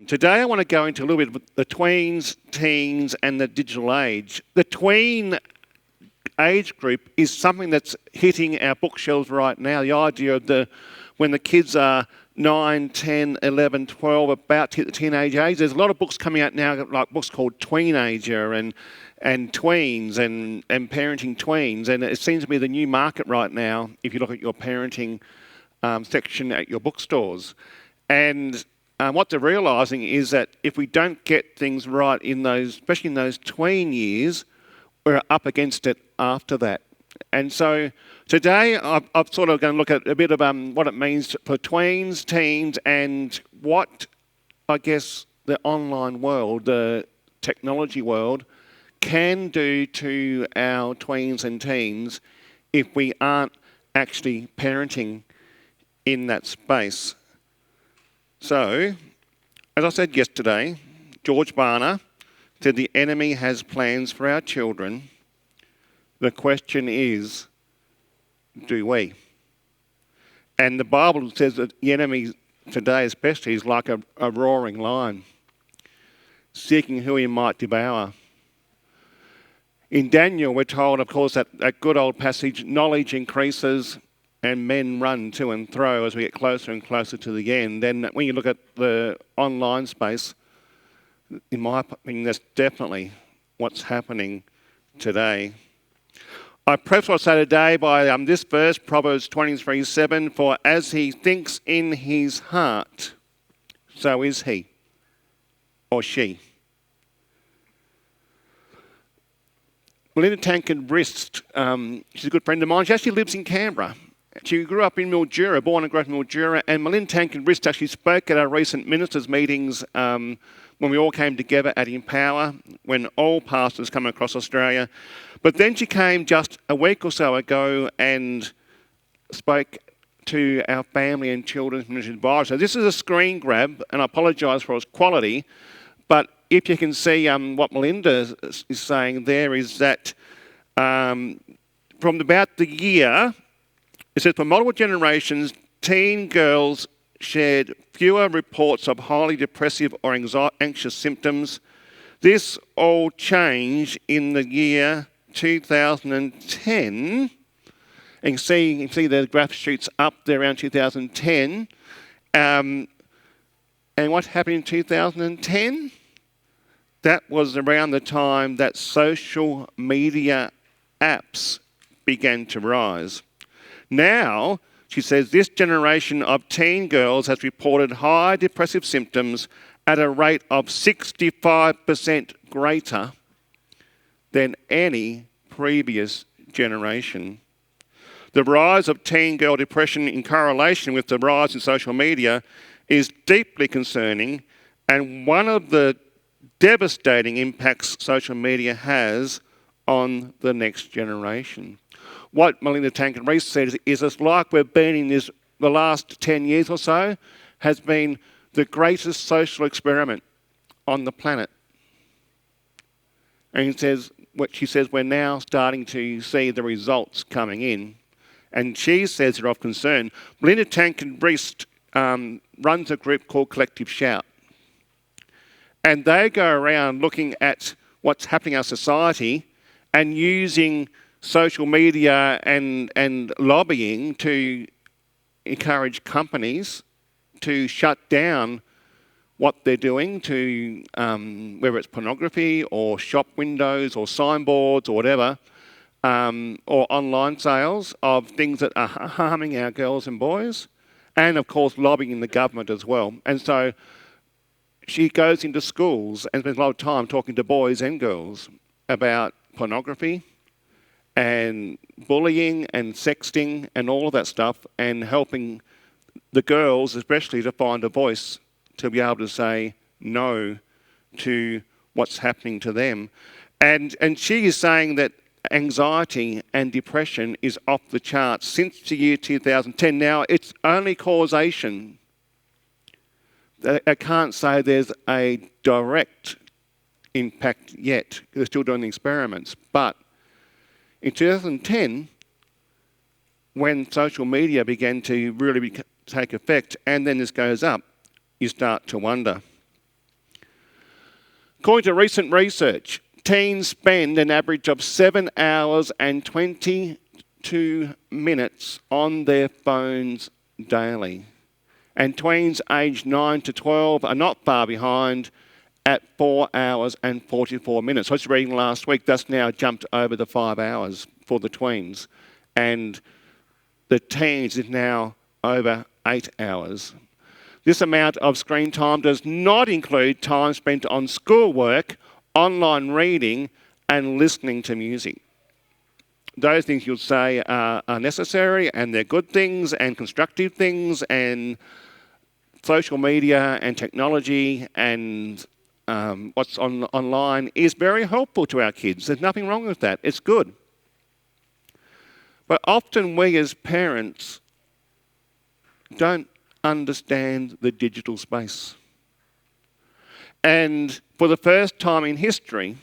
Today I want to go into a little bit of the tweens, teens and the digital age. The tween age group is something that's hitting our bookshelves right now. The idea of when the kids are 9, 10, 11, 12, about to hit the teenage age. There's a lot of books coming out now, like books called Tweenager and Tweens and Parenting Tweens. And it seems to be the new market right now if you look at your parenting section at your bookstores. And what they're realising is that if we don't get things right in those, especially in those tween years, we're up against it after that. And so today I'm sort of going to look at a bit of what it means for tweens, teens, and what I guess the online world, the technology world, can do to our tweens and teens if we aren't actually parenting in that space. So, as I said yesterday, George Barner said the enemy has plans for our children. The question is, do we? And the Bible says that the enemy today especially is like a roaring lion, seeking who he might devour. In Daniel, we're told, of course, that good old passage, knowledge increases and men run to and fro as we get closer and closer to the end. Then when you look at the online space, in my opinion, that's definitely what's happening today. I preface what I say today by this verse, Proverbs 23:7, for as he thinks in his heart, so is he or she. Melinda Tankard-Brist, she's a good friend of mine. She actually lives in Canberra. She grew up in Mildura, born and grew up in Mildura, and Melinda Tankard-Brist actually spoke at our recent ministers' meetings when we all came together at Empower, when all pastors come across Australia. But then she came just a week or so ago and spoke to our family and children's ministry advisor. So this is a screen grab, and I apologise for its quality, but if you can see what Melinda is saying there is that from about the year, it says, for multiple generations, teen girls shared fewer reports of highly depressive or anxious symptoms. This all changed in the year 2010. And you can see the graph shoots up there around 2010. And what happened in 2010? That was around the time that social media apps began to rise. Now, she says, this generation of teen girls has reported high depressive symptoms at a rate of 65% greater than any previous generation. The rise of teen girl depression in correlation with the rise in social media is deeply concerning, and one of the devastating impacts social media has on the next generation. What Melinda Tankard-Brist said is it's like we've been in this, the last 10 years or so, has been the greatest social experiment on the planet. And she says we're now starting to see the results coming in. And she says they're of concern. Melinda Tankard-Brist runs a group called Collective Shout. And they go around looking at what's happening in our society and using social media and lobbying to encourage companies to shut down what they're doing to, whether it's pornography or shop windows or signboards or whatever, or online sales of things that are harming our girls and boys, and of course lobbying the government as well. And so she goes into schools and spends a lot of time talking to boys and girls about pornography and bullying and sexting and all of that stuff, and helping the girls especially to find a voice to be able to say no to what's happening to them. And she is saying that anxiety and depression is off the charts since the year 2010. Now, it's only causation. I can't say there's a direct impact yet. They're still doing the experiments. But in 2010, when social media began to really take effect, and then this goes up, you start to wonder. According to recent research, teens spend an average of 7 hours and 22 minutes on their phones daily. And tweens aged 9 to 12 are not far behind at 4 hours and 44 minutes. I was reading last week, that's now jumped over the 5 hours for the tweens. And the teens is now over 8 hours. This amount of screen time does not include time spent on schoolwork, online reading, and listening to music. Those things you'll say are necessary, and they're good things and constructive things, and social media and technology and what's online is very helpful to our kids. There's nothing wrong with that. It's good. But often we as parents don't understand the digital space. And for the first time in history,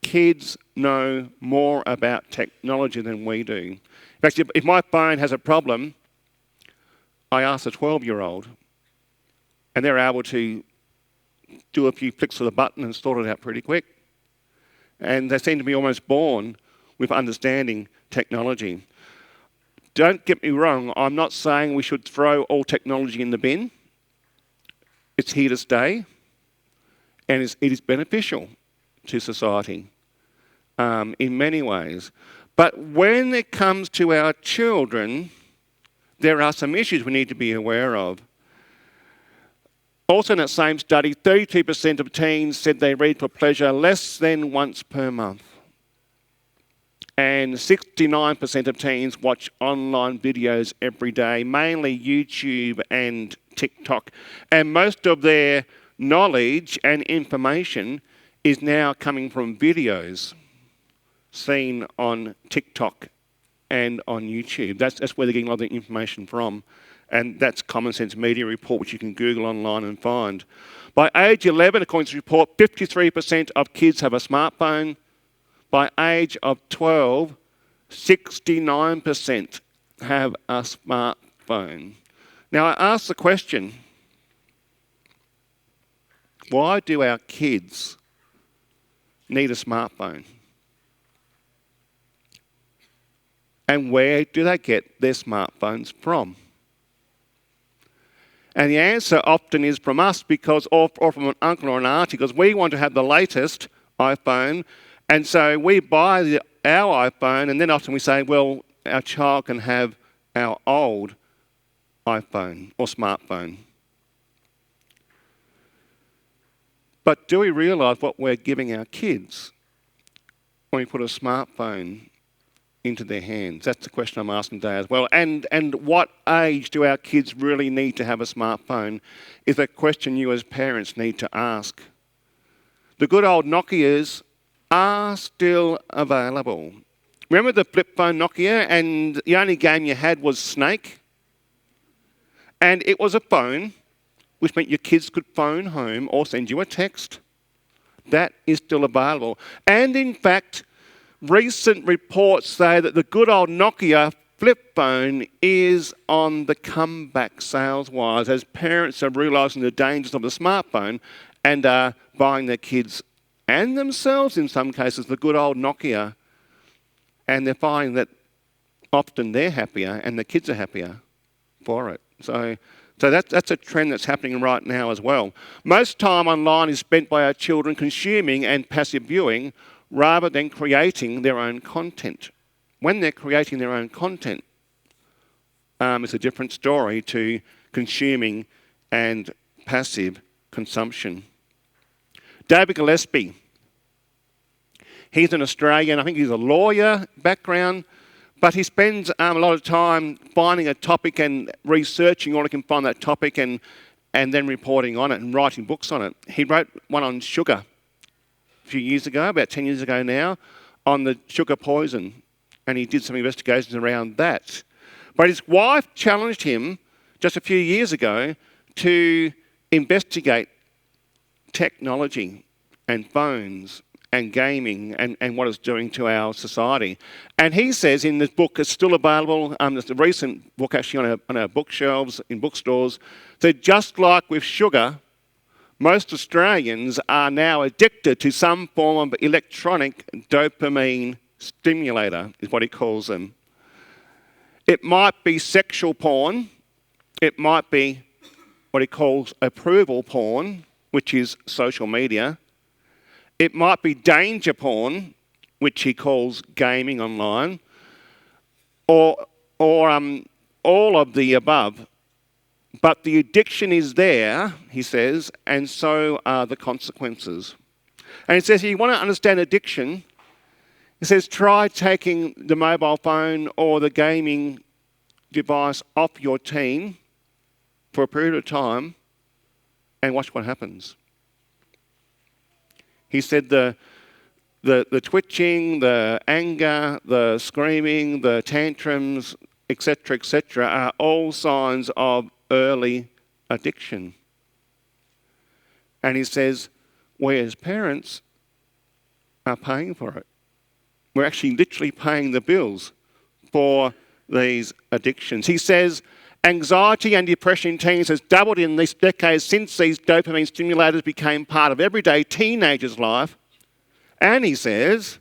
kids know more about technology than we do. In fact, if my phone has a problem, I ask a 12-year-old, and they're able to do a few flicks of the button and sort it out pretty quick. And they seem to be almost born with understanding technology. Don't get me wrong, I'm not saying we should throw all technology in the bin. It's here to stay, and it is beneficial to society in many ways. But when it comes to our children, there are some issues we need to be aware of. Also in that same study, 32% of teens said they read for pleasure less than once per month. And 69% of teens watch online videos every day, mainly YouTube and TikTok. And most of their knowledge and information is now coming from videos seen on TikTok and on YouTube. That's where they're getting a lot of the information from. And that's Common Sense Media Report, which you can Google online and find. By age 11, according to the report, 53% of kids have a smartphone. By age of 12, 69% have a smartphone. Now, I ask the question, why do our kids need a smartphone? And where do they get their smartphones from? And the answer often is from us or from an uncle or an auntie, because we want to have the latest iPhone. And so we buy our iPhone, and then often we say, well, our child can have our old iPhone or smartphone. But do we realise what we're giving our kids when we put a smartphone into their hands? That's the question I'm asking today as well. And what age do our kids really need to have a smartphone is a question you as parents need to ask. The good old Nokias are still available. Remember the flip phone Nokia, and the only game you had was Snake? And it was a phone, which meant your kids could phone home or send you a text. That is still available. And in fact, recent reports say that the good old Nokia flip phone is on the comeback sales-wise, as parents are realising the dangers of the smartphone and are buying their kids and themselves, in some cases, the good old Nokia. And they're finding that often they're happier and the kids are happier for it. So that's a trend that's happening right now as well. Most time online is spent by our children consuming and passive viewing rather than creating their own content. When they're creating their own content, it's a different story to consuming and passive consumption. David Gillespie, he's an Australian, I think he's a lawyer background, but he spends a lot of time finding a topic and researching all he can find that topic and then reporting on it and writing books on it. He wrote one on sugar a few years ago, about 10 years ago now, on the sugar poison, and he did some investigations around that. But his wife challenged him just a few years ago to investigate technology and phones and gaming and what it's doing to our society. And he says in this book, it's still available, it's a recent book actually on our bookshelves in bookstores, that just like with sugar, Most Australians are now addicted to some form of electronic dopamine stimulator, is what he calls them. It might be sexual porn. It might be what he calls approval porn, which is social media. It might be danger porn, which he calls gaming online, or all of the above. But the addiction is there, he says, and so are the consequences. And he says, if you want to understand addiction, he says, try taking the mobile phone or the gaming device off your teen for a period of time and watch what happens. He said the twitching, the anger, the screaming, the tantrums, etc., are all signs of early addiction. And he says, we as parents are paying for it. We're actually literally paying the bills for these addictions. He says, anxiety and depression in teens has doubled in this decade since these dopamine stimulators became part of everyday teenagers' life. And he says,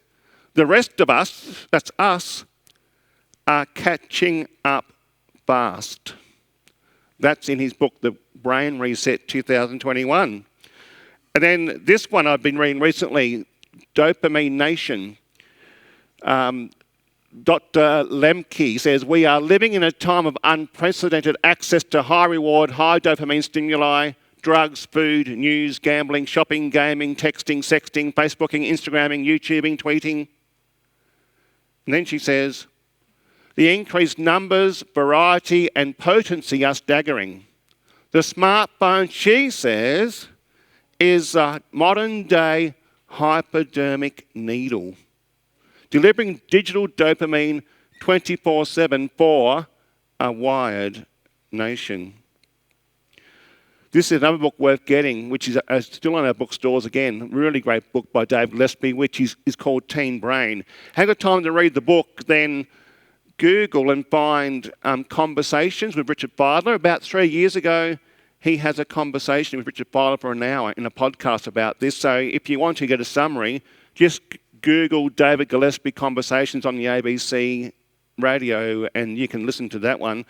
the rest of us, that's us, are catching up fast. That's in his book, The Brain Reset 2021. And then this one I've been reading recently, Dopamine Nation. Dr. Lemke says, we are living in a time of unprecedented access to high reward, high dopamine stimuli, drugs, food, news, gambling, shopping, gaming, texting, sexting, Facebooking, Instagramming, YouTubing, tweeting. And then she says, the increased numbers, variety and potency are staggering. The smartphone, she says, is a modern day hypodermic needle, delivering digital dopamine 24/7 for a wired nation. This is another book worth getting, which is still on our bookstores again. Really great book by David Gillespie, which is called Teen Brain. Have the time to read the book, then Google and find conversations with Richard Fidler. About 3 years ago, he has a conversation with Richard Fidler for an hour in a podcast about this. So if you want to get a summary, just Google David Gillespie conversations on the ABC radio and you can listen to that one.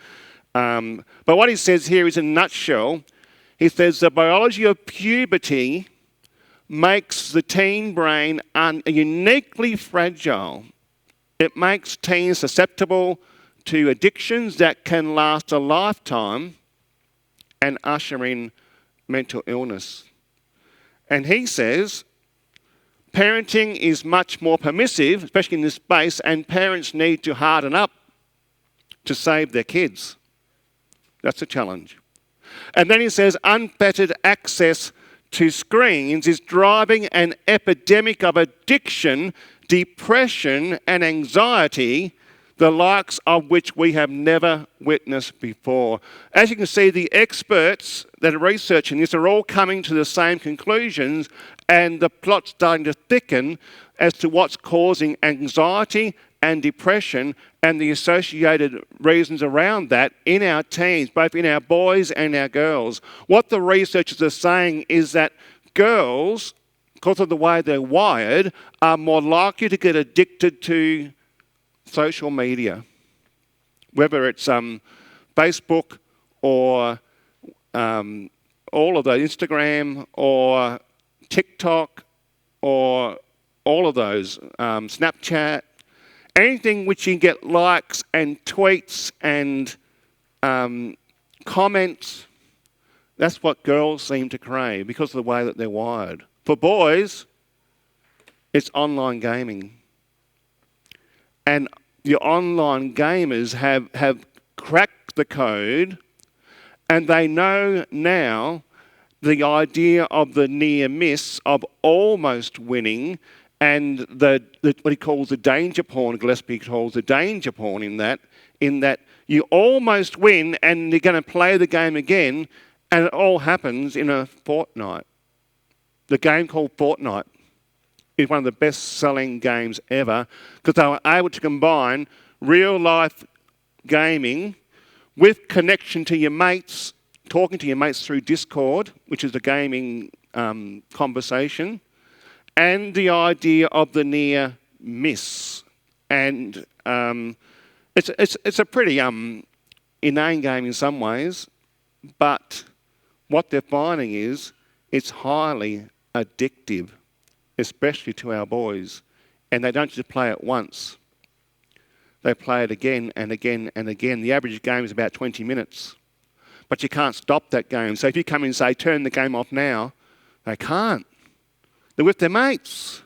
But what he says here is, in a nutshell, he says the biology of puberty makes the teen brain uniquely fragile. It makes teens susceptible to addictions that can last a lifetime and usher in mental illness. And he says parenting is much more permissive, especially in this space, and parents need to harden up to save their kids. That's a challenge. And then he says unfettered access to screens is driving an epidemic of addiction, depression and anxiety, the likes of which we have never witnessed before. As you can see, the experts that are researching this are all coming to the same conclusions, and the plot's starting to thicken as to what's causing anxiety and depression and the associated reasons around that in our teens, both in our boys and our girls. What the researchers are saying is that girls, because of the way they're wired, are more likely to get addicted to social media, whether it's Facebook or all of those, Instagram or TikTok or all of those, Snapchat, anything which you get likes and tweets and comments. That's what girls seem to crave because of the way that they're wired. For boys, it's online gaming. And the online gamers have cracked the code, and they know now the idea of the near miss, of almost winning, and the what he calls the danger porn, Gillespie calls the danger porn in that you almost win and you're going to play the game again, and it all happens in a fortnight. The game called Fortnite is one of the best-selling games ever because they were able to combine real-life gaming with connection to your mates, talking to your mates through Discord, which is the gaming conversation, and the idea of the near miss. And it's a pretty inane game in some ways, but what they're finding is it's highly addictive, especially to our boys. And they don't just play it once. They play it again and again and again. The average game is about 20 minutes. But you can't stop that game. So if you come in and say, turn the game off now, they can't. They're with their mates.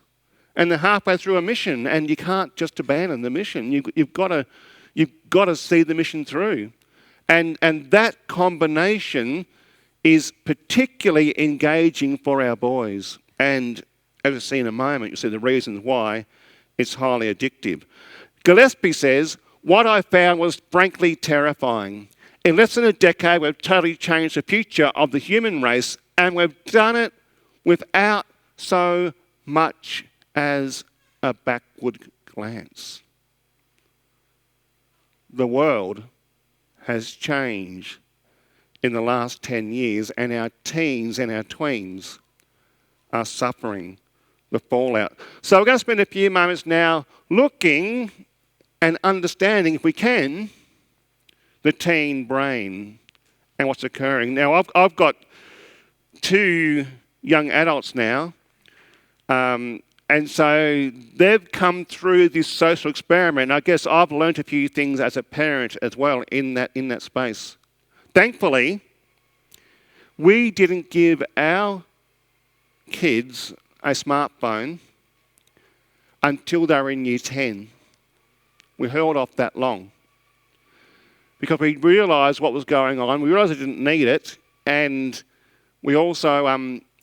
And they're halfway through a mission, and you can't just abandon the mission. You've got to see the mission through. And that combination is particularly engaging for our boys. And as we'll see in a moment, you'll see the reasons why it's highly addictive. Gillespie says, what I found was frankly terrifying. In less than a decade, we've totally changed the future of the human race, and we've done it without so much as a backward glance. The world has changed in the last 10 years, and our teens and our tweens are suffering the fallout. So we're going to spend a few moments now looking and understanding, if we can, the teen brain and what's occurring. Now, I've got 2 young adults now, and so they've come through this social experiment. I guess I've learnt a few things as a parent as well in that space. Thankfully, we didn't give our kids a smartphone until they were in year 10. We held off that long because we realised what was going on. We realised they didn't need it, and we also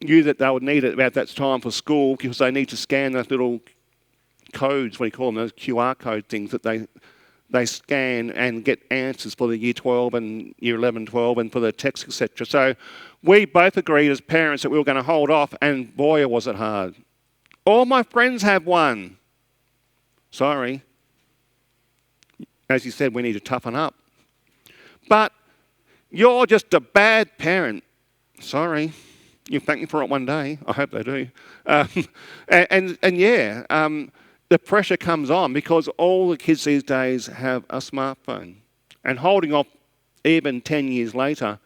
knew that they would need it about that time for school because they need to scan those little codes, what do you call them, those QR code things that they scan and get answers for the year 12 and year 11, 12 and for the text, etc. So we both agreed as parents that we were going to hold off, and boy, was it hard. All my friends have one. Sorry. As you said, we need to toughen up. But you're just a bad parent. Sorry. You'll thank me for it one day. I hope they do. The pressure comes on because all the kids these days have a smartphone. And holding off even 10 years later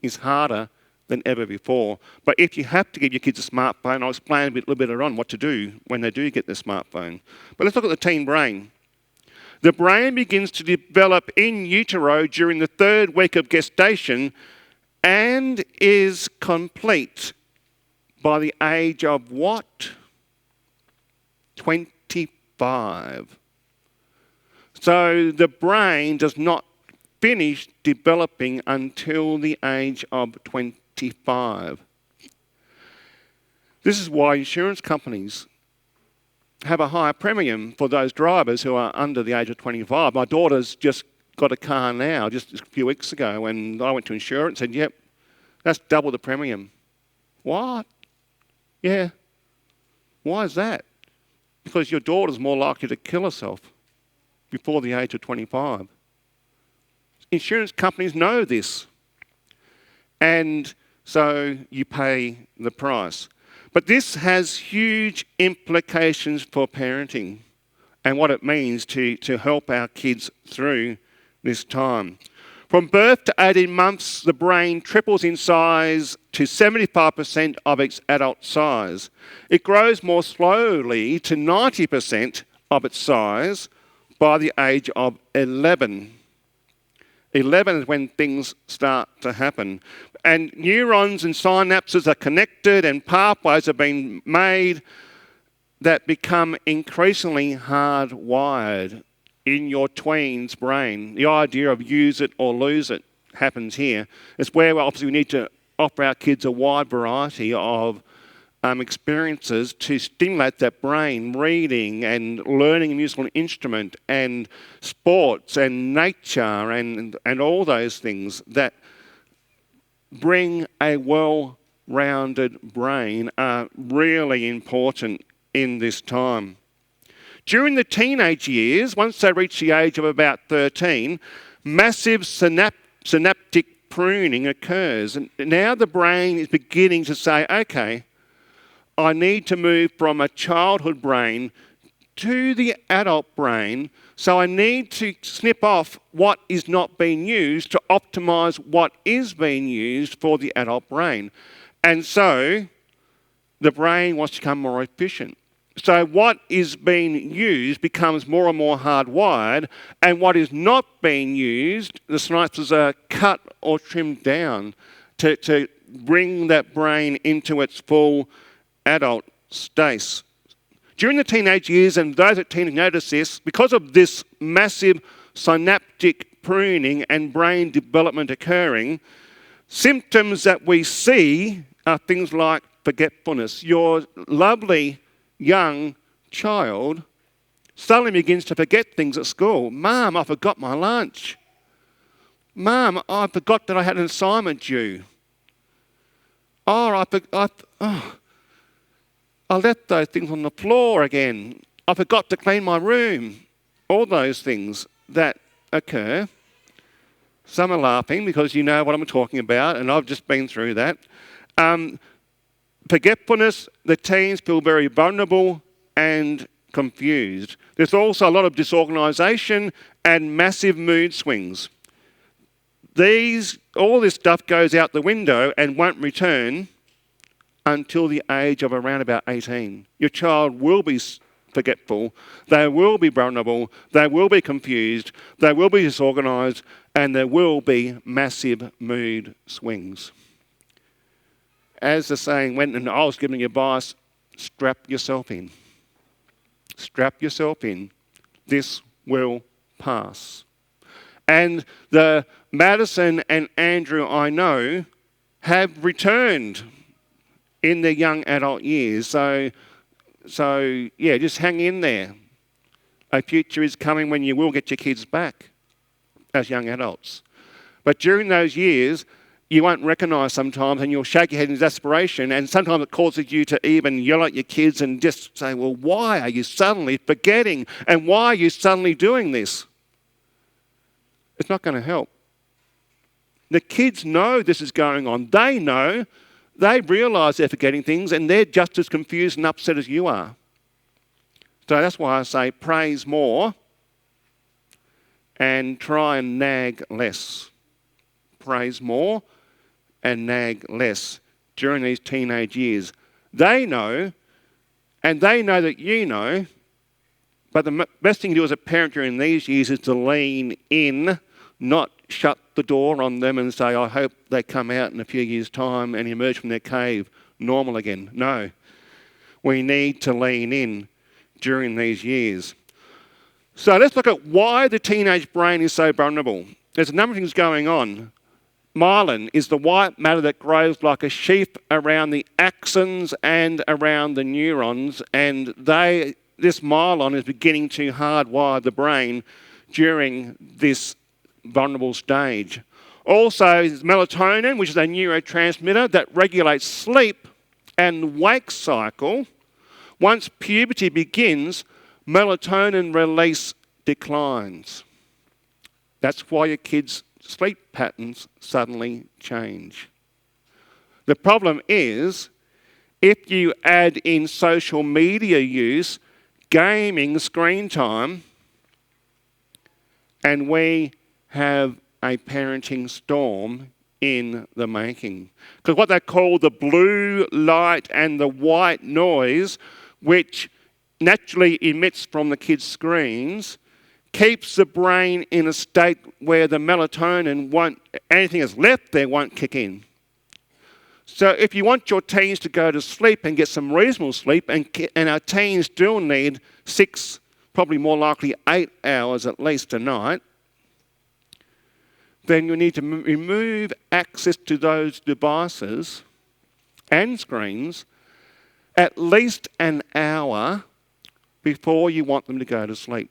is harder than ever before. But if you have to give your kids a smartphone, I'll explain a little bit later on what to do when they do get the smartphone. But let's look at the teen brain. The brain begins to develop in utero during the 3rd week of gestation and is complete by the age of what? 25. So the brain does not finish developing until the age of 25. This is why insurance companies have a higher premium for those drivers who are under the age of 25. My daughter's just got a car now, just a few weeks ago, and I went to insurance and said, yep, that's double the premium. What? Yeah. Why is that? Because your daughter's more likely to kill herself before the age of 25. Insurance companies know this. And so you pay the price. But this has huge implications for parenting and what it means to help our kids through this time. From birth to 18 months, the brain triples in size to 75% of its adult size. It grows more slowly to 90% of its size by the age of 11. 11 is when things start to happen. And neurons and synapses are connected and pathways have been made that become increasingly hardwired in your tween's brain. The idea of use it or lose it happens here. It's where obviously we need to offer our kids a wide variety of experiences to stimulate that brain, reading and learning a musical instrument and sports and nature and all those things that bring a well-rounded brain are really important in this time. During the teenage years, once they reach the age of about 13, massive synaptic pruning occurs. And now the brain is beginning to say, okay, I need to move from a childhood brain to the adult brain. So I need to snip off what is not being used to optimize what is being used for the adult brain. And so the brain wants to become more efficient. So what is being used becomes more and more hardwired, and what is not being used, the synapses are cut or trimmed down to bring that brain into its full adult state. During the teenage years, and those that teenage notice this, because of this massive synaptic pruning and brain development occurring, symptoms that we see are things like forgetfulness. Your lovely young child suddenly begins to forget things at school. Mum, I forgot my lunch. Mum, I forgot that I had an assignment due. I left those things on the floor again. I forgot to clean my room. All those things that occur. Some are laughing because you know what I'm talking about, and I've just been through that. Forgetfulness, the teens feel very vulnerable and confused. There's also a lot of disorganisation and massive mood swings. All this stuff goes out the window and won't return until the age of around about 18. Your child will be forgetful, they will be vulnerable, they will be confused, they will be disorganised, and there will be massive mood swings. As the saying went, and I was giving advice, strap yourself in. Strap yourself in. This will pass. And the Madison and Andrew I know have returned in their young adult years. So yeah, just hang in there. A future is coming when you will get your kids back as young adults. But during those years, you won't recognise sometimes, and you'll shake your head in desperation, and sometimes it causes you to even yell at your kids and just say, well, why are you suddenly forgetting? And why are you suddenly doing this? It's not going to help. The kids know this is going on. They know. They realise they're forgetting things, and they're just as confused and upset as you are. So that's why I say praise more and try and nag less. Praise more and nag less during these teenage years. They know, and they know that you know, but the best thing to do as a parent during these years is to lean in, not shut the door on them and say, I hope they come out in a few years' time and emerge from their cave normal again. No. We need to lean in during these years. So let's look at why the teenage brain is so vulnerable. There's a number of things going on. Myelin is the white matter that grows like a sheath around the axons and around the neurons, and this myelin is beginning to hardwire the brain during this vulnerable stage. Also, is melatonin, which is a neurotransmitter that regulates sleep and wake cycle. Once puberty begins, melatonin release declines. That's why your kids' sleep patterns suddenly change. The problem is, if you add in social media use, gaming, screen time, and we have a parenting storm in the making. Because what they call the blue light and the white noise, which naturally emits from the kids' screens, keeps the brain in a state where the melatonin anything that's left there won't kick in. So if you want your teens to go to sleep and get some reasonable sleep, and our teens still need 6, probably more likely 8 hours at least a night, then you need to remove access to those devices and screens at least an hour before you want them to go to sleep.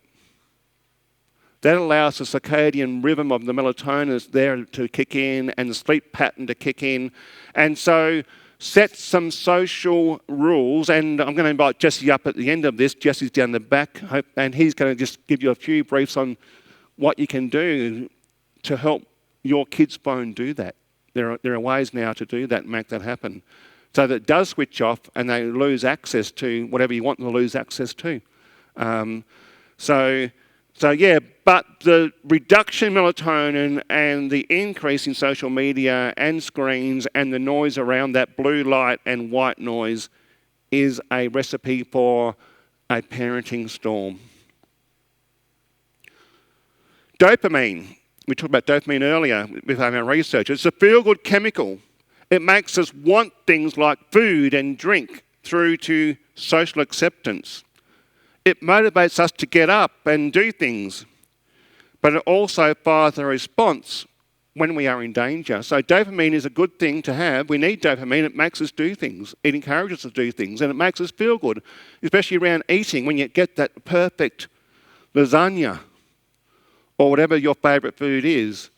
That allows the circadian rhythm of the melatonin there to kick in and the sleep pattern to kick in. And so set some social rules, and I'm going to invite Jesse up at the end of this. Jesse's down the back, and he's going to just give you a few briefs on what you can do to help your kid's phone do that. There are ways now to do that and make that happen. so that it does switch off and they lose access to whatever you want them to lose access to. But the reduction in melatonin and the increase in social media and screens and the noise around that blue light and white noise is a recipe for a parenting storm. Dopamine. We talked about dopamine earlier with our research. It's a feel-good chemical. It makes us want things like food and drink through to social acceptance. It motivates us to get up and do things, but it also fires a response when we are in danger. So dopamine is a good thing to have. We need dopamine. It makes us do things. It encourages us to do things, and it makes us feel good, especially around eating when you get that perfect lasagna or whatever your favourite food is.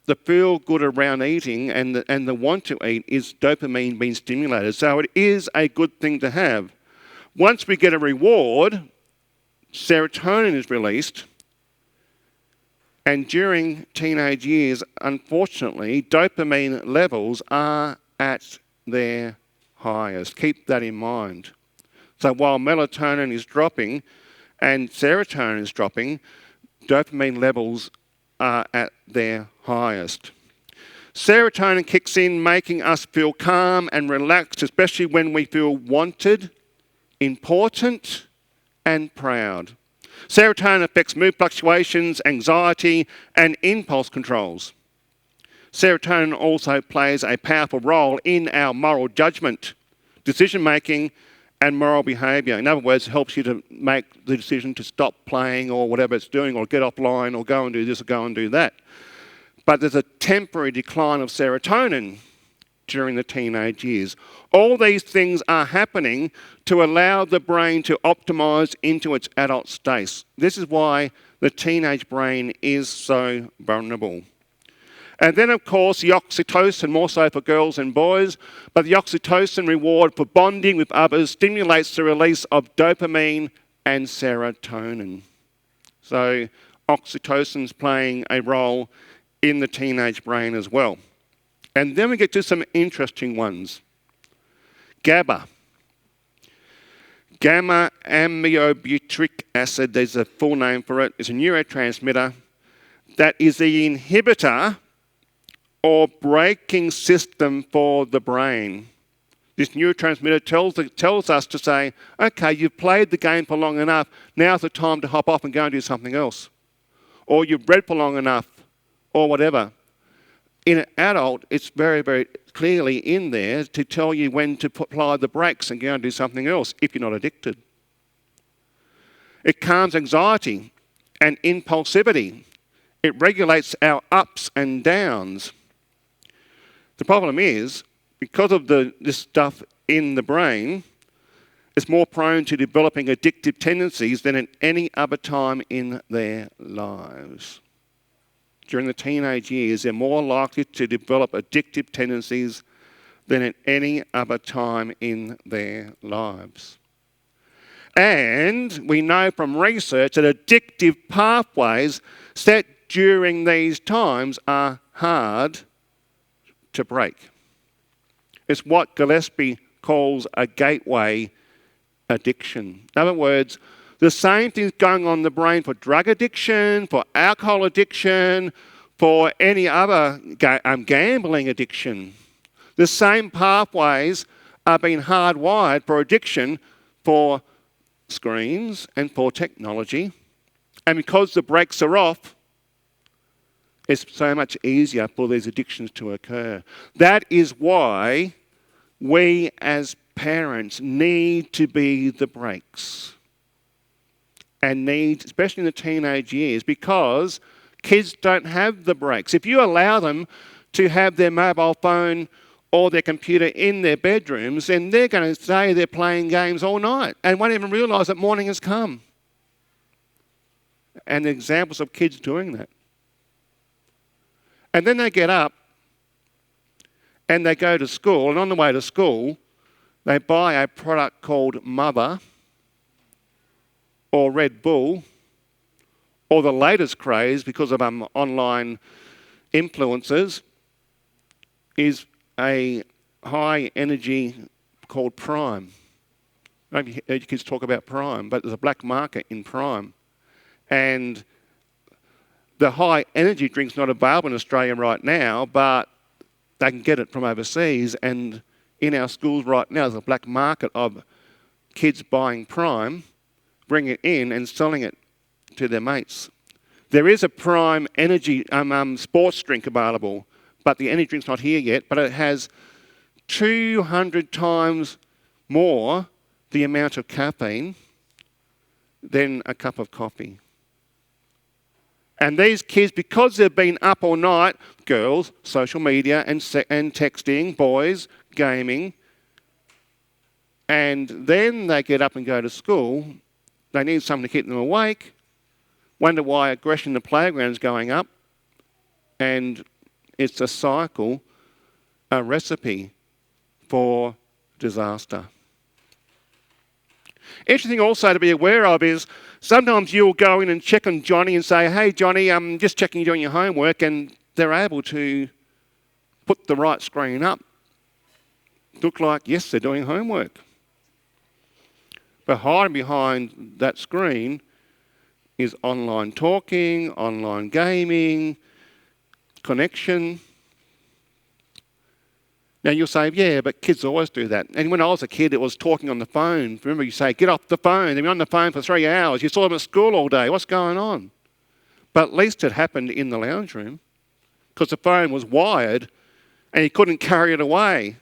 The feel good around eating and the want to eat is dopamine being stimulated. So it is a good thing to have. Once we get a reward, serotonin is released. And during teenage years, unfortunately, dopamine levels are at their highest. Keep that in mind. So while melatonin is dropping and serotonin is dropping, dopamine levels are at their highest. Serotonin kicks in, making us feel calm and relaxed, especially when we feel wanted, important, and proud. Serotonin affects mood fluctuations, anxiety, and impulse controls. Serotonin also plays a powerful role in our moral judgment, decision-making, and moral behaviour. In other words, it helps you to make the decision to stop playing or whatever it's doing, or get offline, or go and do this or go and do that. But there's a temporary decline of serotonin during the teenage years. All these things are happening to allow the brain to optimise into its adult state. This is why the teenage brain is so vulnerable. And then, of course, the oxytocin, more so for girls and boys, but the oxytocin reward for bonding with others stimulates the release of dopamine and serotonin. So oxytocin's playing a role in the teenage brain as well. And then we get to some interesting ones. GABA. Gamma aminobutyric acid, there's a full name for it. It's a neurotransmitter that is the inhibitor or braking system for the brain. This neurotransmitter tells us to say, okay, you've played the game for long enough, now's the time to hop off and go and do something else. Or you've read for long enough, or whatever. In an adult, it's very, very clearly in there to tell you when to apply the brakes and go and do something else if you're not addicted. It calms anxiety and impulsivity. It regulates our ups and downs. The problem is, because of this stuff in the brain, it's more prone to developing addictive tendencies than at any other time in their lives. During the teenage years, they're more likely to develop addictive tendencies than at any other time in their lives. And we know from research that addictive pathways set during these times are hard to break. It's what Gillespie calls a gateway addiction. In other words, the same thing's going on in the brain for drug addiction, for alcohol addiction, for any other gambling addiction. The same pathways are being hardwired for addiction for screens and for technology. And because the brakes are off, it's so much easier for these addictions to occur. That is why we as parents need to be the brakes. And need, especially in the teenage years, because kids don't have the brakes. If you allow them to have their mobile phone or their computer in their bedrooms, then they're going to say they're playing games all night and won't even realise that morning has come. And the examples of kids doing that. And then they get up and they go to school, and on the way to school, they buy a product called Mother or Red Bull, or the latest craze because of online influencers, is a high energy called Prime. I don't know if you heard your kids talk about Prime, but there's a black market in Prime. And the high energy drink's not available in Australia right now, but they can get it from overseas. And in our schools right now, there's a black market of kids buying Prime, bringing it in and selling it to their mates. There is a Prime energy sports drink available, but the energy drink's not here yet, but it has 200 times more the amount of caffeine than a cup of coffee. And these kids, because they've been up all night, girls, social media and texting, boys, gaming, and then they get up and go to school, they need something to keep them awake, wonder why aggression in the playground is going up, and it's a cycle, a recipe for disaster. Interesting also to be aware of is sometimes you'll go in and check on Johnny and say, hey Johnny, I'm just checking you're doing your homework, and they're able to put the right screen up. Look like, yes, they're doing homework. But hiding behind that screen is online talking, online gaming, connection. Now you'll say, yeah, but kids always do that. And when I was a kid, it was talking on the phone. Remember, you say, get off the phone. They've been on the phone for 3 hours. You saw them at school all day. What's going on? But at least it happened in the lounge room because the phone was wired and you couldn't carry it away.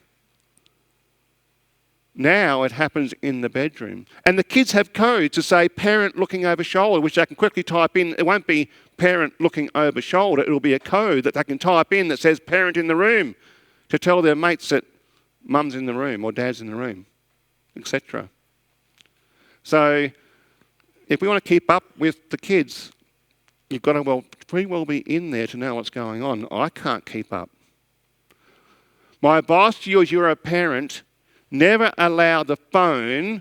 Now it happens in the bedroom. And the kids have codes to say parent looking over shoulder, which they can quickly type in. It won't be parent looking over shoulder. It'll be a code that they can type in that says parent in the room to tell their mates that mum's in the room or dad's in the room, etc. So if we want to keep up with the kids, you've got to pretty well be in there to know what's going on. I can't keep up. My advice to you as you're a parent, never allow the phone,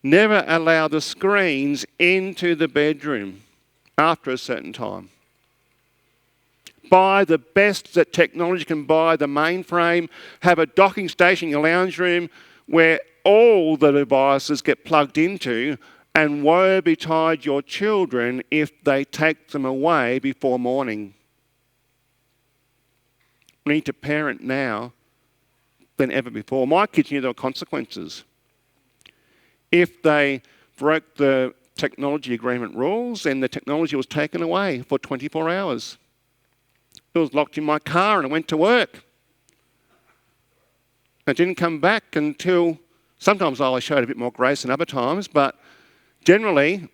never allow the screens into the bedroom after a certain time. Buy the best that technology can buy, the mainframe, have a docking station in your lounge room where all the devices get plugged into, and woe betide your children if they take them away before morning. We need to parent now than ever before. My kids knew there were consequences. If they broke the technology agreement rules, then the technology was taken away for 24 hours. It was locked in my car and I went to work. I didn't come back until, sometimes I showed a bit more grace than other times, but generally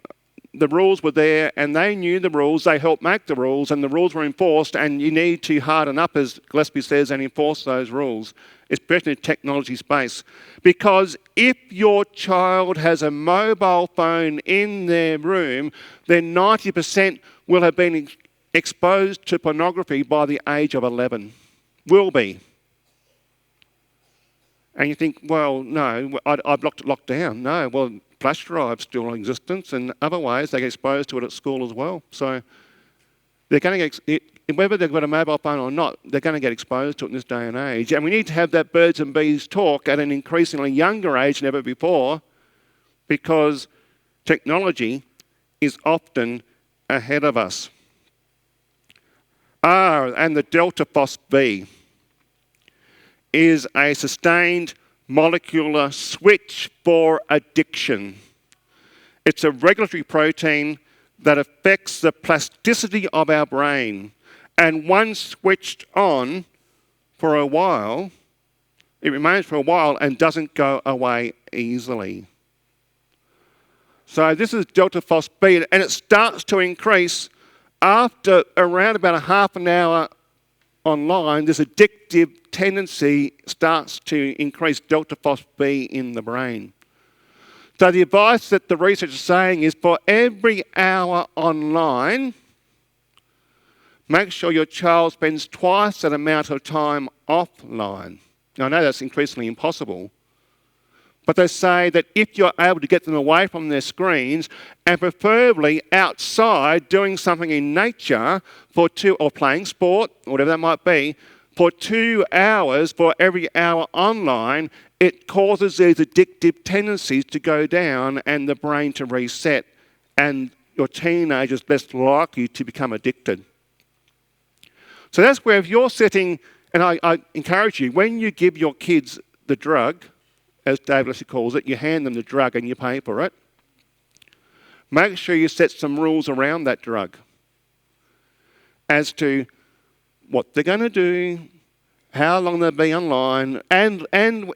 the rules were there and they knew the rules, they helped make the rules, and the rules were enforced, and you need to harden up, as Gillespie says, and enforce those rules, especially in the technology space. Because if your child has a mobile phone in their room, then 90% will have been exposed to pornography by the age of 11. Will be. And you think, well, no, I've locked down. No, well, flash drive's still in existence, and other ways they get exposed to it at school as well. So they're going to get, whether they've got a mobile phone or not, they're going to get exposed to it in this day and age. And we need to have that birds and bees talk at an increasingly younger age than ever before, because technology is often ahead of us. And the delta phosphate is a sustained molecular switch for addiction. It's a regulatory protein that affects the plasticity of our brain. And once switched on for a while, it remains for a while and doesn't go away easily. So this is delta phosphate, and it starts to increase after around about a half an hour online. This addictive tendency starts to increase delta phosphate in the brain. So the advice that the research is saying is for every hour online, make sure your child spends twice that amount of time offline. Now, I know that's increasingly impossible, but they say that if you're able to get them away from their screens and preferably outside doing something in nature or playing sport, or whatever that might be, for 2 hours for every hour online, it causes these addictive tendencies to go down and the brain to reset, and your teenager is less likely to become addicted. So that's where if you're sitting, and I encourage you, when you give your kids the drug, as David Leslie calls it, you hand them the drug and you pay for it, make sure you set some rules around that drug as to what they're going to do, how long they'll be online, and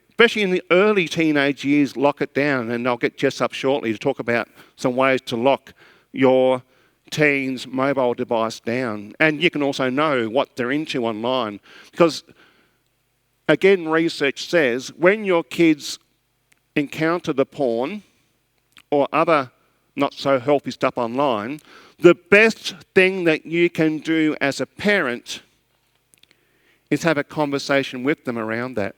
especially in the early teenage years, lock it down. And I'll get Jess up shortly to talk about some ways to lock your teen's mobile device down. And you can also know what they're into online. Because, again, research says when your kids encounter the porn or other not so healthy stuff online, the best thing that you can do as a parent is have a conversation with them around that.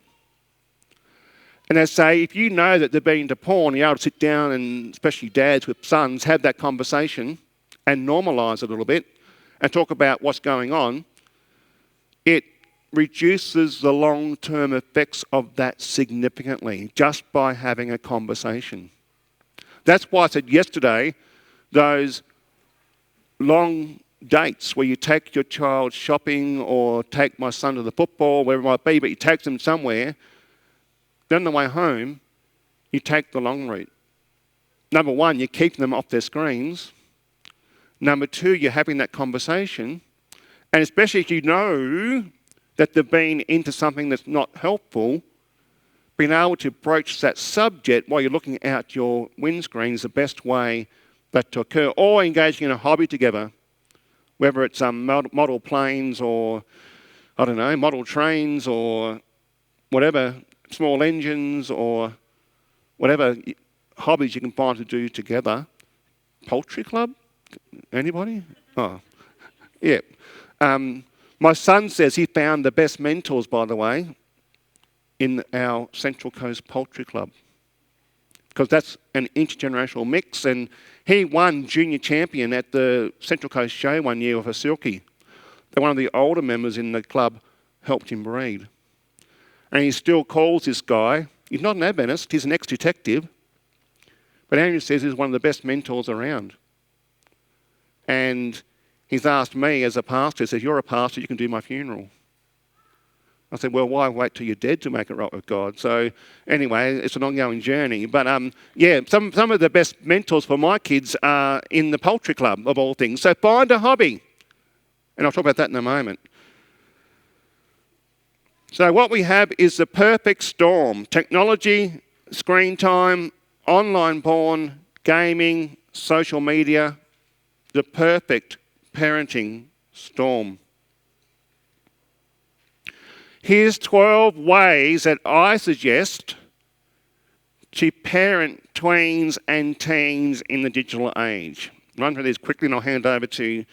And I say, if you know that they're being into porn, you're able to sit down and, especially dads with sons, have that conversation and normalise it a little bit and talk about what's going on, it reduces the long-term effects of that significantly just by having a conversation. That's why I said yesterday, those long dates where you take your child shopping or take my son to the football, wherever it might be, but you take them somewhere, then on the way home, you take the long route. Number one, you're keeping them off their screens. Number two, you're having that conversation. And especially if you know that they've been into something that's not helpful, being able to broach that subject while you're looking out your windscreen is the best way that to occur. Or engaging in a hobby together, whether it's model planes or, I don't know, model trains or whatever, small engines or whatever hobbies you can find to do together. Poultry club? Anybody? Oh, yeah. My son says he found the best mentors, by the way, in our Central Coast Poultry Club, because that's an intergenerational mix, and he won junior champion at the Central Coast show one year with a silkie. One of the older members in the club helped him breed. And he still calls this guy, he's not an Adventist, he's an ex-detective, but Andrew says he's one of the best mentors around. And he's asked me as a pastor, he says, you're a pastor, you can do my funeral. I said, well, why wait till you're dead to make it right with God? So anyway, it's an ongoing journey. But yeah, some of the best mentors for my kids are in the poultry club, of all things. So find a hobby. And I'll talk about that in a moment. So what we have is the perfect storm. Technology, screen time, online porn, gaming, social media. The perfect parenting storm. Here's 12 ways that I suggest to parent tweens and teens in the digital age. Run through these quickly and I'll hand over to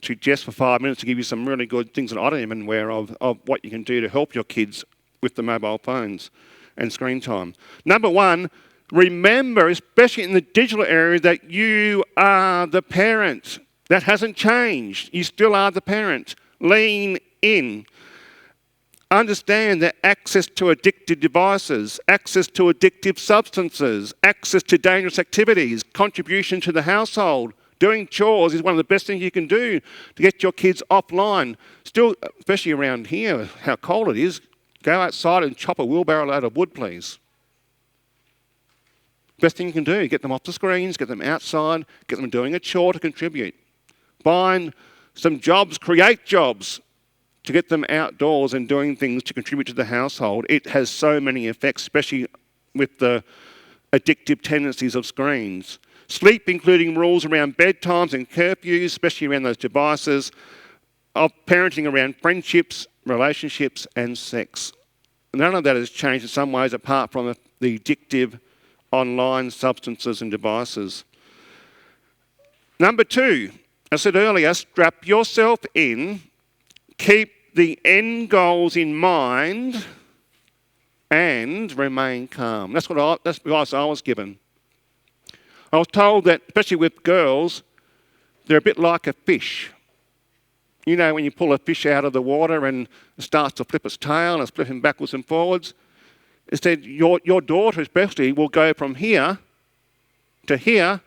Jess for 5 minutes to give you some really good things that I don't even aware of what you can do to help your kids with the mobile phones and screen time. Number one, remember, especially in the digital area, that you are the parent. That hasn't changed. You still are the parent. Lean in. Understand that access to addictive devices, access to addictive substances, access to dangerous activities, contribution to the household, doing chores is one of the best things you can do to get your kids offline. Still, especially around here, how cold it is, go outside and chop a wheelbarrow load of wood, please. Best thing you can do, get them off the screens, get them outside, get them doing a chore to contribute. Find some jobs, create jobs to get them outdoors and doing things to contribute to the household. It has so many effects, especially with the addictive tendencies of screens. Sleep, including rules around bedtimes and curfews, especially around those devices. Of parenting around friendships, relationships and sex. None of that has changed in some ways apart from the addictive online substances and devices. Number two, I said earlier, strap yourself in, keep the end goals in mind, and remain calm. That's the advice I was given. I was told that, especially with girls, they're a bit like a fish. You know, when you pull a fish out of the water and it starts to flip its tail and it's flipping backwards and forwards. Instead, your daughter especially will go from here to here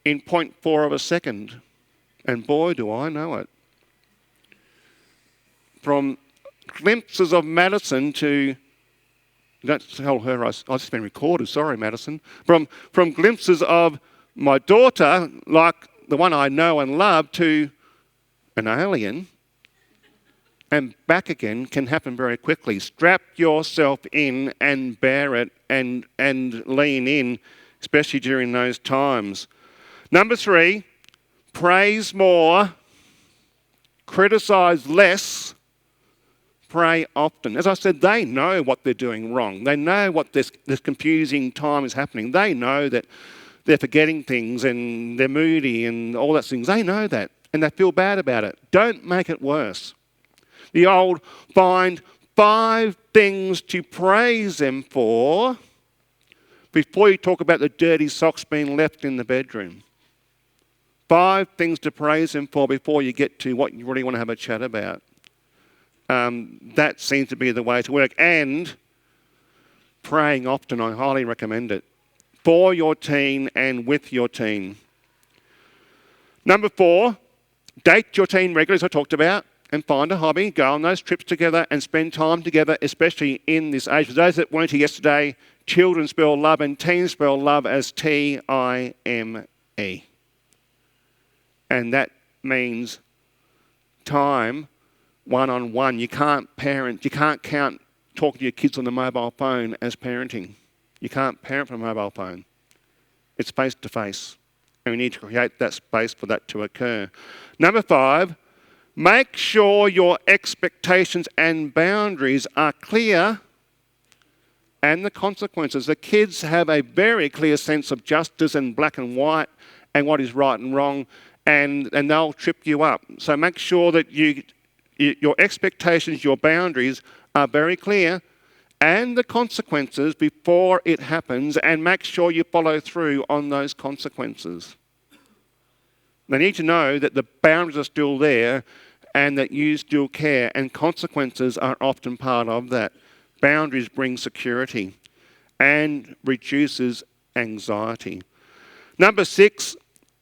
in 0.4 of a second. And boy, do I know it. From glimpses of Madison to... Don't tell her I've just been recorded. Sorry, Madison. From glimpses of my daughter, like the one I know and love, to an alien, and back again can happen very quickly. Strap yourself in and bear it and lean in, especially during those times. Number 3, praise more, criticise less, pray often. As I said, they know what they're doing wrong. They know what this confusing time is happening. They know that they're forgetting things and they're moody and all that things. They know that and they feel bad about it. Don't make it worse. The old find 5 things to praise them for before you talk about the dirty socks being left in the bedroom. 5 things to praise them for before you get to what you really want to have a chat about. That seems to be the way to work. And praying often, I highly recommend it. For your teen and with your teen. Number 4, date your teen regularly, as I talked about, and find a hobby. Go on those trips together and spend time together, especially in this age. For those that weren't here yesterday, children spell love and teens spell love as Time. And that means time one-on-one. You can't count talking to your kids on the mobile phone as parenting. You can't parent from a mobile phone. It's face-to-face. And we need to create that space for that to occur. Number 5, make sure your expectations and boundaries are clear and the consequences. The kids have a very clear sense of justice and black and white and what is right and wrong, and they'll trip you up. So make sure that your expectations, your boundaries are very clear and the consequences before it happens, and make sure you follow through on those consequences. They need to know that the boundaries are still there and that you still care, and consequences are often part of that. Boundaries bring security and reduces anxiety. Number 6,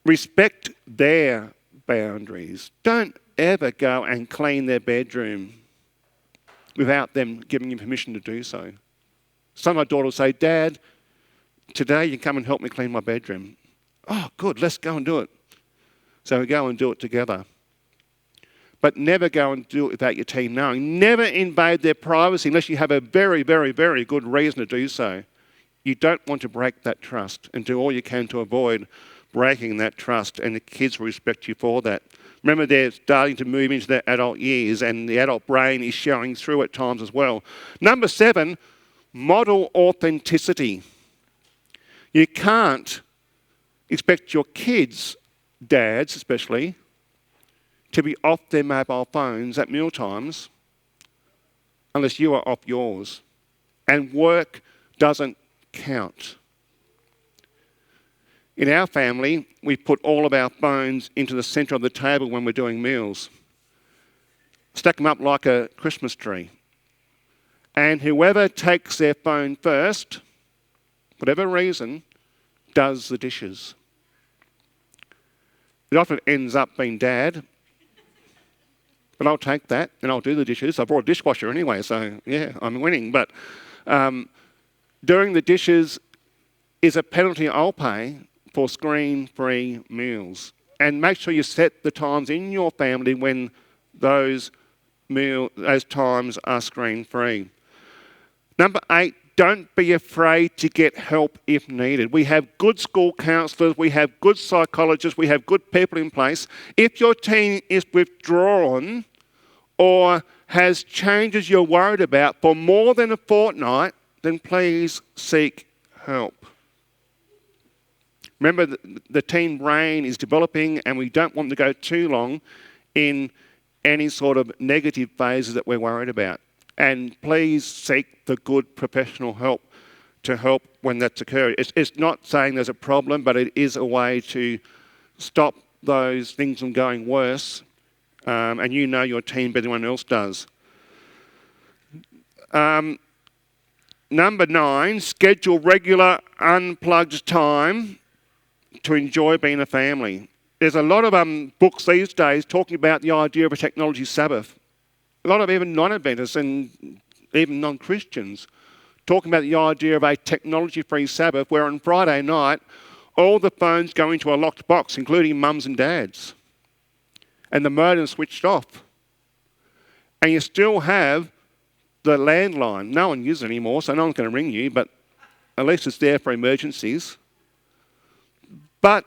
respect their boundaries. Don't ever go and clean their bedroom without them giving you permission to do so. Some of my daughters say, Dad, today you come and help me clean my bedroom. Oh, good, let's go and do it. So we go and do it together. But never go and do it without your teen knowing. Never invade their privacy unless you have a very, very, very good reason to do so. You don't want to break that trust, and do all you can to avoid breaking that trust, and the kids will respect you for that. Remember, they're starting to move into their adult years, and the adult brain is showing through at times as well. Number 7, model authenticity. You can't expect your kids, dads especially, to be off their mobile phones at meal times unless you are off yours. And work doesn't count. In our family, we put all of our phones into the centre of the table when we're doing meals. Stack them up like a Christmas tree. And whoever takes their phone first, whatever reason, does the dishes. It often ends up being Dad, but I'll take that and I'll do the dishes. I brought a dishwasher anyway, so yeah, I'm winning. But doing the dishes is a penalty I'll pay for screen-free meals. And make sure you set the times in your family when those times are screen-free. Number 8, don't be afraid to get help if needed. We have good school counsellors, we have good psychologists, we have good people in place. If your teen is withdrawn or has changes you're worried about for more than a fortnight, then please seek help. Remember, the teen brain is developing and we don't want to go too long in any sort of negative phases that we're worried about. And please seek the good professional help to help when that's occurring. It's not saying there's a problem, but it is a way to stop those things from going worse and you know your teen better than anyone else does. Number 9, schedule regular unplugged time to enjoy being a family. There's a lot of books these days talking about the idea of a technology Sabbath. A lot of even non-Adventists and even non-Christians talking about the idea of a technology-free Sabbath where on Friday night all the phones go into a locked box, including mums and dads, and the modem's switched off. And you still have the landline. No one uses it anymore, so no one's going to ring you, but at least it's there for emergencies. But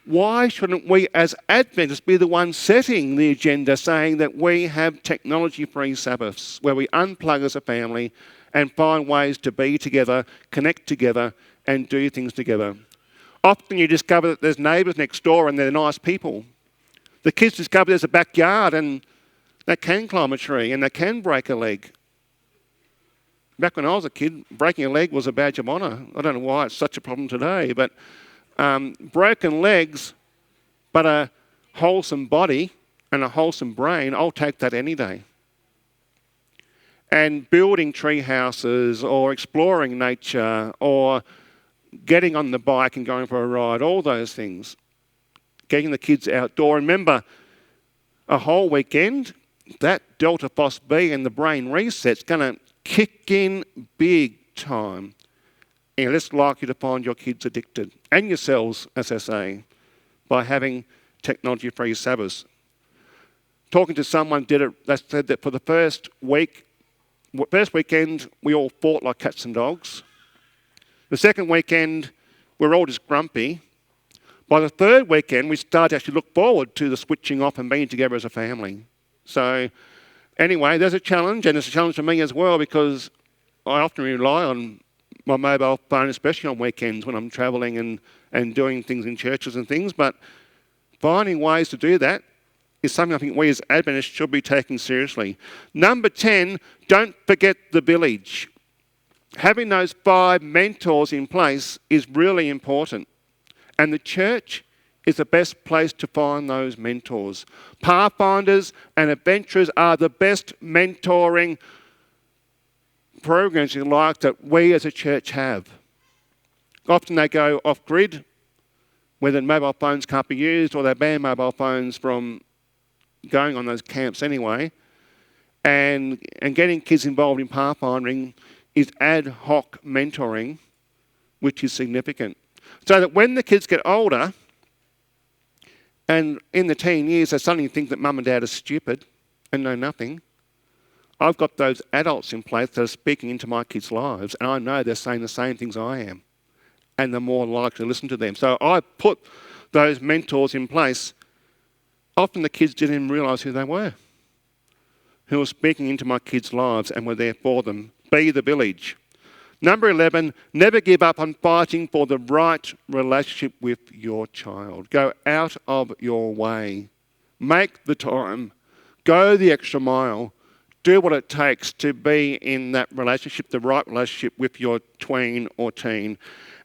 why shouldn't we as Adventists be the ones setting the agenda, saying that we have technology-free Sabbaths where we unplug as a family and find ways to be together, connect together and do things together? Often you discover that there's neighbours next door and they're nice people. The kids discover there's a backyard and they can climb a tree and they can break a leg. Back when I was a kid, breaking a leg was a badge of honour. I don't know why it's such a problem today, but broken legs, but a wholesome body and a wholesome brain, I'll take that any day. And building tree houses or exploring nature or getting on the bike and going for a ride, all those things. Getting the kids outdoor. Remember, a whole weekend, that delta phos B and the brain reset's going to kick in big time. And less likely to find your kids addicted, and yourselves, as I say, by having technology-free Sabbaths. Talking to someone that said that for the first weekend, we all fought like cats and dogs. The second weekend, we're all just grumpy. By the third weekend, we start to actually look forward to the switching off and being together as a family. So anyway, there's a challenge, and it's a challenge for me as well, because I often rely on my mobile phone, especially on weekends when I'm travelling and doing things in churches and things. But finding ways to do that is something I think we as Adventists should be taking seriously. Number 10, don't forget the village. Having those 5 mentors in place is really important. And the church is the best place to find those mentors. Pathfinders and adventurers are the best mentoring programs, if you like, that we as a church have. Often they go off-grid, where the mobile phones can't be used, or they ban mobile phones from going on those camps anyway. And getting kids involved in pathfinding is ad hoc mentoring, which is significant. So that when the kids get older, and in the teen years they suddenly think that mum and dad are stupid and know nothing, I've got those adults in place that are speaking into my kids' lives, and I know they're saying the same things I am, and they're more likely to listen to them. So I put those mentors in place. Often the kids didn't even realise who they were, who were speaking into my kids' lives and were there for them. Be the village. Number 11, never give up on fighting for the right relationship with your child. Go out of your way. Make the time. Go the extra mile. Do what it takes to be in that relationship, the right relationship with your tween or teen.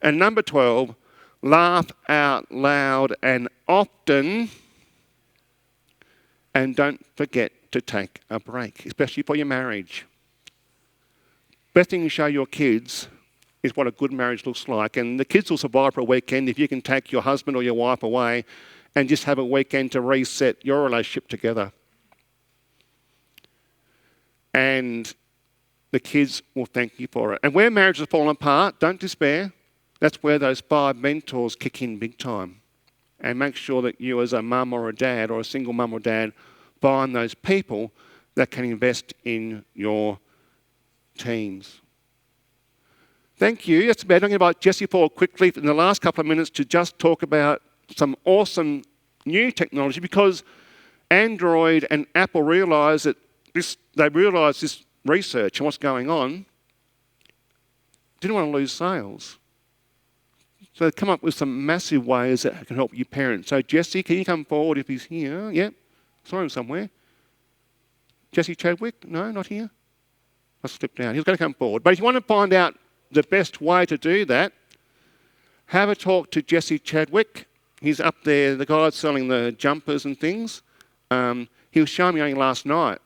And number 12, laugh out loud and often, and don't forget to take a break, especially for your marriage. Best thing to show your kids is what a good marriage looks like. And the kids will survive for a weekend if you can take your husband or your wife away and just have a weekend to reset your relationship together. And the kids will thank you for it. And where marriages have fallen apart, don't despair. That's where those 5 mentors kick in big time. And make sure that you as a mum or a dad or a single mum or dad find those people that can invest in your teens. Thank you. That's about it. I'm going to invite Jesse forward quickly in the last couple of minutes to just talk about some awesome new technology, because Android and Apple realise that this research and what's going on, didn't want to lose sales. So they've come up with some massive ways that can help you parents. So Jesse, can you come forward if he's here? Yeah, saw him somewhere. Jesse Chadwick? No, not here. I slipped down. He's going to come forward. But if you want to find out the best way to do that, have a talk to Jesse Chadwick. He's up there, the guy selling the jumpers and things. He was showing me only last night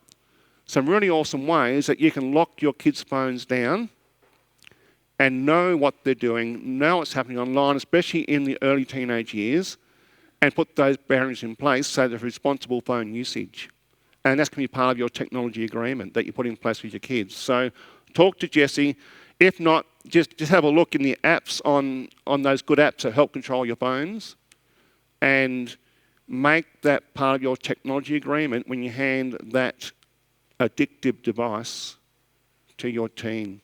some really awesome ways that you can lock your kids' phones down and know what they're doing, know what's happening online, especially in the early teenage years, and put those boundaries in place so there's responsible phone usage. And that's going to be part of your technology agreement that you put in place with your kids. So talk to Jesse. If not, just have a look in the apps on those good apps that help control your phones, and make that part of your technology agreement when you hand that addictive device to your teen.